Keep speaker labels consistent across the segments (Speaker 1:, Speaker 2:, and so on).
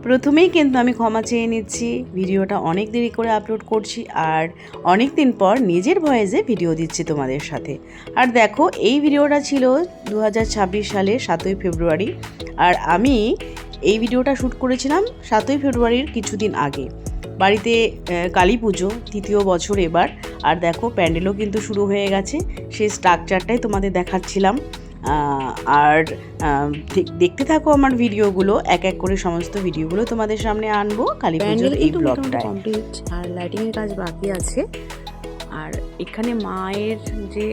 Speaker 1: প্রথমেই কিন্তু আমি ক্ষমা চেয়ে নিচ্ছি, ভিডিওটা অনেক দেরি করে আপলোড করছি আর অনেক দিন পর নিজের ভয়েসে ভিডিও দিচ্ছি তোমাদের সাথে। আর দেখো, এই ভিডিওটা ছিল 2026 সালের 7ই ফেব্রুয়ারি, আর আমি এই ভিডিওটা শ্যুট করেছিলাম 7ই ফেব্রুয়ারির কিছুদিন আগে। বাড়িতে কালী পুজো, তৃতীয় বছর এবার। আর দেখো, প্যান্ডেলও কিন্তু শুরু হয়ে গেছে, সেই স্ট্রাকচারটাই তোমাদের দেখাচ্ছিলাম। আর দেখতে থাকো আমার ভিডিওগুলো, এক এক করে সমস্ত ভিডিওগুলো তোমাদের সামনে আনবো কালী পুজোর এই ব্লগটায়।
Speaker 2: কমপ্লিট আর লাইটিংয়ের কাজ বাকি আছে। আর এখানে মায়ের যে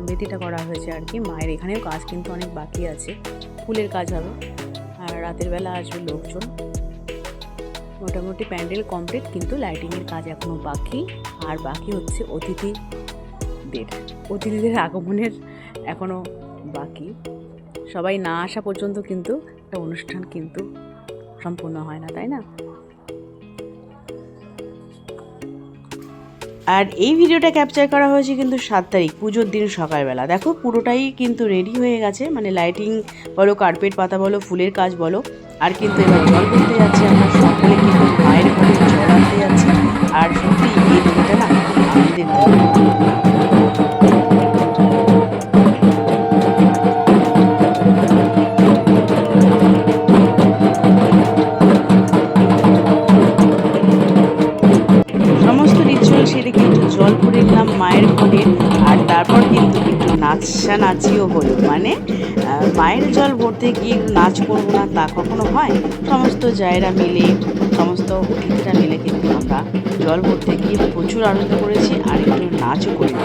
Speaker 2: বেদিটা করা হয়েছে আর কি, মায়ের এখানেও কাজ কিন্তু অনেক বাকি আছে, ফুলের কাজ হবে আর রাতের বেলা আসবে লোকজন। মোটামুটি প্যান্ডেল কমপ্লিট, কিন্তু লাইটিংয়ের কাজ এখনও বাকি। আর বাকি হচ্ছে অতিথিদের আগমনের এখনও বাকি। সবাই না আসা পর্যন্ত কিন্তু একটা অনুষ্ঠান কিন্তু সম্পূর্ণ হয় না, তাই না?
Speaker 1: আর এই ভিডিওটা ক্যাপচার করা হয়েছে কিন্তু 7 তারিখ, পুজোর দিন সকালবেলা। দেখো, পুরোটাই কিন্তু রেডি হয়ে গেছে, মানে লাইটিং বলো, কার্পেট পাতা বলো, ফুলের কাজ বলো। আর কিন্তু এবার জল করতে যাচ্ছি আমরা সকলে, কিন্তু মায়ের ঘরে জল আনতে যাচ্ছি। আর সত্যি এই দিনটা না আনন্দের দিন। সেরে কিন্তু জল ভরে নিলাম মায়ের ঘরে। আর তারপর কিন্তু একটু নাচিও হলো, মানে মায়ের জল ভরতে গিয়ে একটু নাচ করবো না তা কখনো হয়? সমস্ত জায়গা মিলে, সমস্ত অতিথিরা মিলে কিন্তু আমরা জল ভরতে গিয়ে প্রচুর আনন্দ করেছি আর একটু নাচও করি।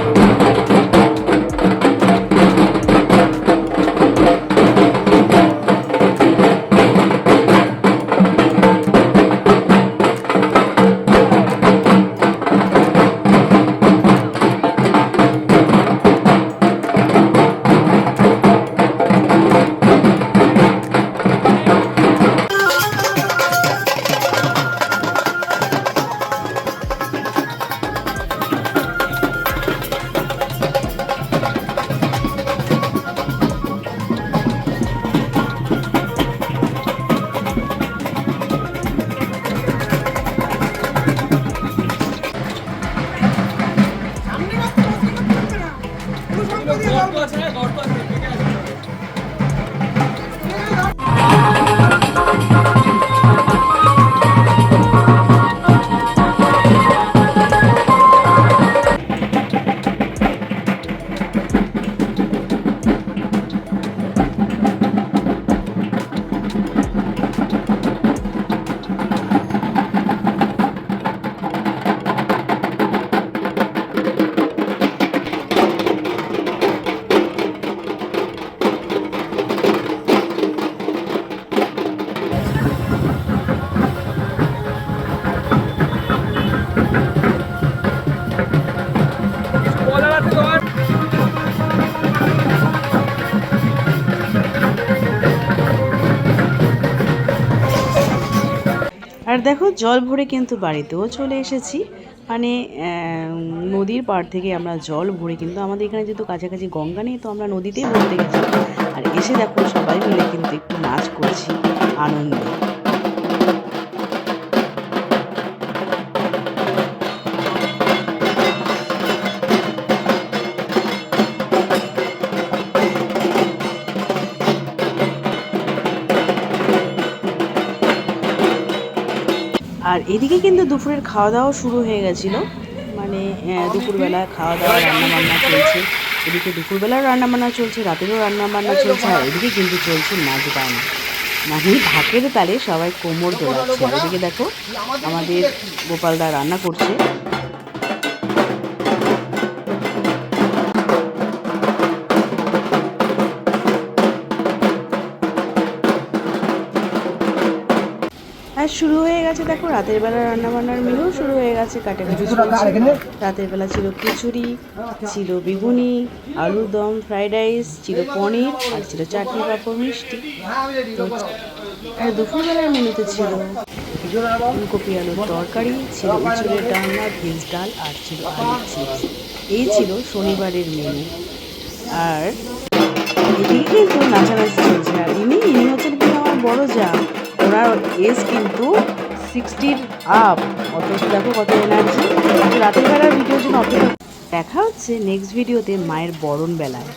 Speaker 1: আর দেখো, জল ভরে কিন্তু বাড়িতেও চলে এসেছি, মানে নদীর পাড় থেকে আমরা জল ভরে কিন্তু, আমাদের এখানে যেহেতু কাছাকাছি গঙ্গা নেই, তো আমরা নদীতেই ভরতে গেছি। আর এসে দেখো, সবাই মিলে কিন্তু একটু নাচ করছি আনন্দে। আর এদিকে কিন্তু দুপুরের খাওয়া দাওয়া শুরু হয়ে গেছিলো, মানে দুপুরবেলা খাওয়া দাওয়া, রান্নাবান্না চলছে। এদিকে দুপুরবেলাও রান্নাবান্না চলছে, রাতেরও রান্নাবান্না চলছে, আর এদিকে কিন্তু চলছে নাচ গান, মানে ঢাকের তালে সবাই কোমর দোলাচ্ছে। আর এদিকে দেখো, আমাদের গোপালদা রান্না করছে। আর শুরু হয়ে গেছে দেখো, রাতের বেলা রান্নাবান্নার মেনুও শুরু হয়ে গেছে, কাটাকাটি চলছে। রাতের বেলা ছিল খিচুড়ি, ছিল বেগুনি, আলুর দম, ফ্রাইড রাইস, ছিল পনির, আর ছিল চাটনি, পাঁপড়, মিষ্টি। তো আর দুপুরবেলার মেনুতে ছিল ফুলকপি আলুর তরকারি, ছিল ইঁচড়ের ডালনা, ভেজ ডাল, আর ছিল আলুর চিপস। এই ছিল শনিবারের মেনু। আর এদিকে কিন্তু নাচানাচি চলছে। আর ইনি হচ্ছেন কি আমার বড় যা, ওনার এজ কিন্তু 60 আপ, অথচ দেখো কত এনার্জি। রাতের বেলার ভিডিওর জন্য অপেক্ষা। দেখা হচ্ছে নেক্সট ভিডিওতে মায়ের বরণ বেলায়।